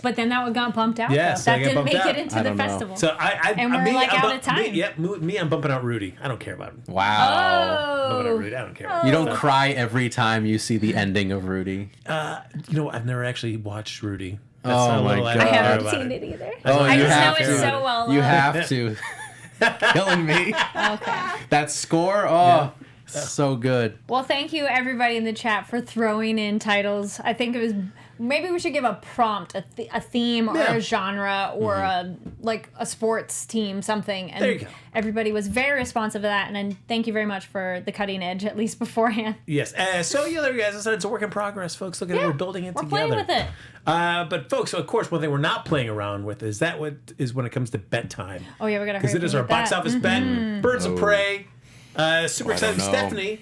Speaker 3: But then that one got bumped out.
Speaker 2: Yeah,
Speaker 3: though.
Speaker 2: so
Speaker 3: That
Speaker 2: I got
Speaker 3: didn't
Speaker 2: bumped
Speaker 3: make
Speaker 2: out.
Speaker 3: it into the festival.
Speaker 2: So
Speaker 3: And we're, out of time.
Speaker 2: I'm bumping out Rudy. I don't care about him.
Speaker 4: Wow.
Speaker 2: Bumping out Rudy. I don't care. About
Speaker 4: You
Speaker 2: him.
Speaker 4: don't cry every time you see the ending of Rudy.
Speaker 2: I've never actually watched Rudy.
Speaker 4: Oh
Speaker 2: not a
Speaker 4: my
Speaker 2: little
Speaker 4: God.
Speaker 3: I
Speaker 2: advert
Speaker 3: haven't
Speaker 2: about
Speaker 3: seen it either.
Speaker 4: Oh,
Speaker 3: I
Speaker 4: you
Speaker 3: just know
Speaker 4: have
Speaker 3: it's
Speaker 4: to.
Speaker 3: so well
Speaker 4: You
Speaker 3: loved.
Speaker 4: have to. Killing me.
Speaker 3: Okay.
Speaker 4: That score, so good.
Speaker 3: Well, thank you everybody in the chat for throwing in titles. I think it was maybe we should give a prompt, a theme or a genre or a sports team, something. And
Speaker 2: There you go.
Speaker 3: everybody was very responsive to that. And then thank you very much for the cutting edge, at least beforehand.
Speaker 2: Yes. So there you guys. I said it's a work in progress, folks. Look at it. We're building it
Speaker 3: We're
Speaker 2: together.
Speaker 3: playing with it.
Speaker 2: But folks, of course, one thing we're not playing around with is when it comes to bet time.
Speaker 3: Oh yeah, we gotta
Speaker 2: Because
Speaker 3: hurry
Speaker 2: it is
Speaker 3: up
Speaker 2: our
Speaker 3: with
Speaker 2: box
Speaker 3: that.
Speaker 2: office bet. Birds of Prey. Super excited.
Speaker 4: know.
Speaker 2: Stephanie,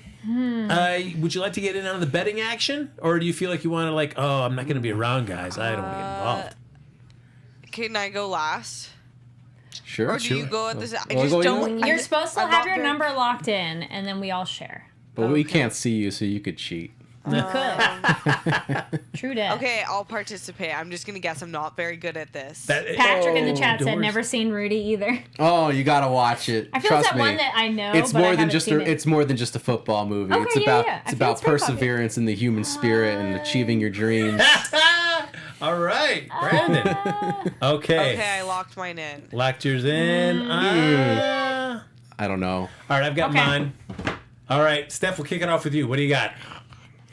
Speaker 2: would you like to get in on the betting action? Or do you feel like you want to I'm not going to be around, guys. I don't want to get involved.
Speaker 5: Can I go last?
Speaker 4: Sure.
Speaker 5: Or do you go at this? I
Speaker 4: Well,
Speaker 5: just
Speaker 4: go-
Speaker 5: don't.
Speaker 3: You're supposed to
Speaker 5: I'm
Speaker 3: have
Speaker 5: not
Speaker 3: your
Speaker 5: very-
Speaker 3: number locked in, and then we all share.
Speaker 4: But we can't see you, so you could cheat.
Speaker 3: You could. True that.
Speaker 5: Okay, I'll participate. I'm just gonna guess I'm not very good at this.
Speaker 3: Patrick in the chat said
Speaker 2: doors.
Speaker 3: never seen Rudy either.
Speaker 4: Oh, you gotta watch it.
Speaker 3: I feel
Speaker 4: Trust
Speaker 3: it's that
Speaker 4: me.
Speaker 3: one that I know,
Speaker 4: It's
Speaker 3: but I
Speaker 4: more than
Speaker 3: haven't
Speaker 4: just
Speaker 3: seen it.
Speaker 4: it's more than just a football movie.
Speaker 3: Okay,
Speaker 4: it's
Speaker 3: yeah,
Speaker 4: about
Speaker 3: yeah. I
Speaker 4: it's
Speaker 3: feel
Speaker 4: about
Speaker 3: it's pretty
Speaker 4: perseverance in the human spirit and achieving your dreams.
Speaker 2: All right, Brandon. Okay.
Speaker 5: Okay, I locked mine in.
Speaker 2: Locked yours in.
Speaker 4: I don't know.
Speaker 2: All right, I've got
Speaker 3: Okay.
Speaker 2: mine. All right, Steph, we'll kick it off with you. What do you got?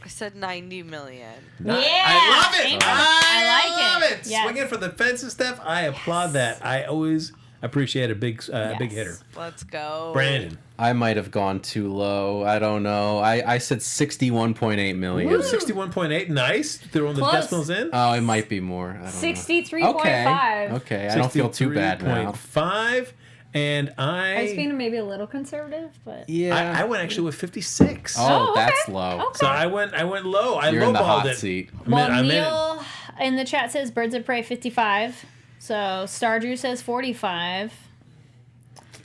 Speaker 5: I said 90 million.
Speaker 3: Yeah,
Speaker 2: I love it.
Speaker 3: thank you. I like it. Yes.
Speaker 2: Swinging for the fences, Steph. I applaud that. I always appreciate a big hitter.
Speaker 5: Let's go.
Speaker 2: Brandon.
Speaker 4: I might have gone too low. I don't know. I said 61.8 million.
Speaker 2: 61.8. Nice. Throwing the
Speaker 3: Close.
Speaker 2: decimals in.
Speaker 4: Oh, it might be more. I don't know.
Speaker 3: 63.5.
Speaker 4: Okay. I don't feel too bad now.
Speaker 2: 63.5. And
Speaker 3: I was being maybe a little conservative, but
Speaker 4: Yeah.
Speaker 2: I went actually with 56.
Speaker 4: Oh,
Speaker 3: okay.
Speaker 4: that's low.
Speaker 3: Okay.
Speaker 2: So I went low. I
Speaker 4: You're in the
Speaker 2: lowballed
Speaker 4: hot
Speaker 2: it.
Speaker 4: seat.
Speaker 3: Well, Neil in the chat says Birds of Prey 55. So Stardrew says 45.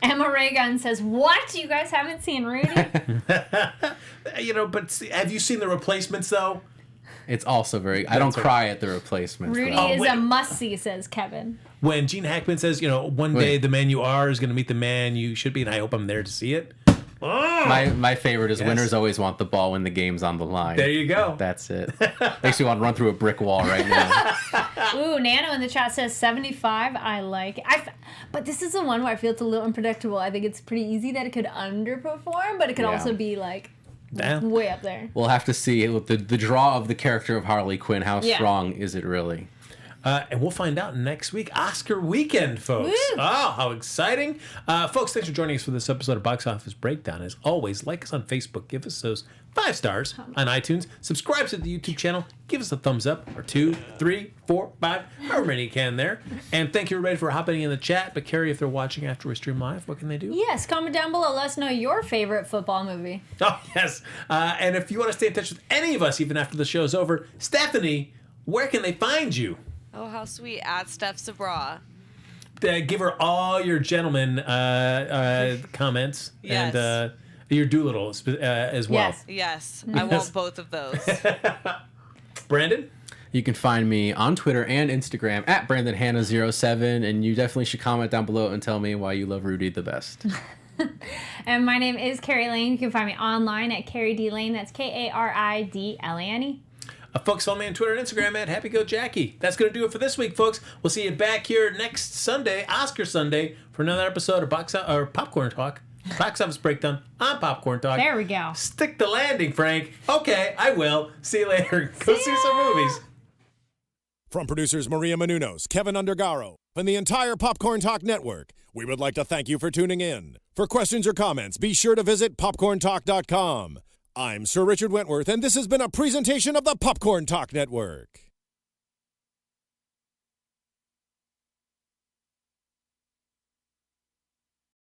Speaker 3: Emma Raygun says, "What? You guys haven't seen Rudy?"
Speaker 2: But have you seen The Replacements though?
Speaker 4: It's also very. I don't cry at the Replacements.
Speaker 3: Rudy
Speaker 4: though.
Speaker 3: is
Speaker 2: wait.
Speaker 3: a must-see, says Kevin.
Speaker 2: When Gene Hackman says, one day the man you are is going to meet the man you should be, and I hope I'm there to see it. Oh!
Speaker 4: My favorite is
Speaker 2: Yes.
Speaker 4: winners always want the ball when the game's on the line.
Speaker 2: There you go.
Speaker 4: That's it. Makes me want to run through a brick wall right now.
Speaker 3: Ooh, Nano in the chat says 75. I like it. But this is the one where I feel it's a little unpredictable. I think it's pretty easy that it could underperform, but it could
Speaker 4: Yeah.
Speaker 3: also be
Speaker 2: Damn.
Speaker 3: way up there.
Speaker 4: We'll have to see with the draw of the character of Harley Quinn. How
Speaker 3: Yeah.
Speaker 4: strong is it really?
Speaker 2: And we'll find out next week. Oscar weekend, folks.
Speaker 3: Woo.
Speaker 2: Oh, how exciting. Folks, thanks for joining us for this episode of Box Office Breakdown. As always, like us on Facebook. Give us those 5 stars on iTunes. Subscribe to the YouTube channel. Give us a thumbs up or 2, 3, 4, 5, however many you can there. And thank you, everybody, for hopping in the chat. But, Carrie, if they're watching after we stream live, what can they do?
Speaker 3: Yes, comment down below. Let us know your favorite football movie.
Speaker 2: Oh, yes. And if you want to stay in touch with any of us, even after the show's over, Stephanie, where can they find you?
Speaker 5: Oh, how sweet. At Steph Sabra.
Speaker 2: Give her all your gentleman comments
Speaker 5: Yes.
Speaker 2: and your Doolittle as well.
Speaker 3: Yes.
Speaker 5: Yes, I want both of those.
Speaker 2: Brandon?
Speaker 4: You can find me on Twitter and Instagram at BrandonHanna07, and you definitely should comment down below and tell me why you love Rudy the best.
Speaker 3: And my name is Kari Lane. You can find me online at Kari D Lane. That's KaridLane.
Speaker 2: Folks, follow me on Twitter and Instagram at HappyGoJackie. That's going to do it for this week, folks. We'll see you back here next Sunday, Oscar Sunday, for another episode of Popcorn Talk. Box Office Breakdown on Popcorn Talk.
Speaker 3: There we go.
Speaker 2: Stick the landing, Frank. Okay, I will. See you later. Go see some movies.
Speaker 1: From producers Maria Menounos, Kevin Undergaro, And the entire Popcorn Talk Network, we would like to thank you for tuning in. For questions or comments, be sure to visit popcorntalk.com. I'm Sir Richard Wentworth, and this has been a presentation of the Popcorn Talk Network.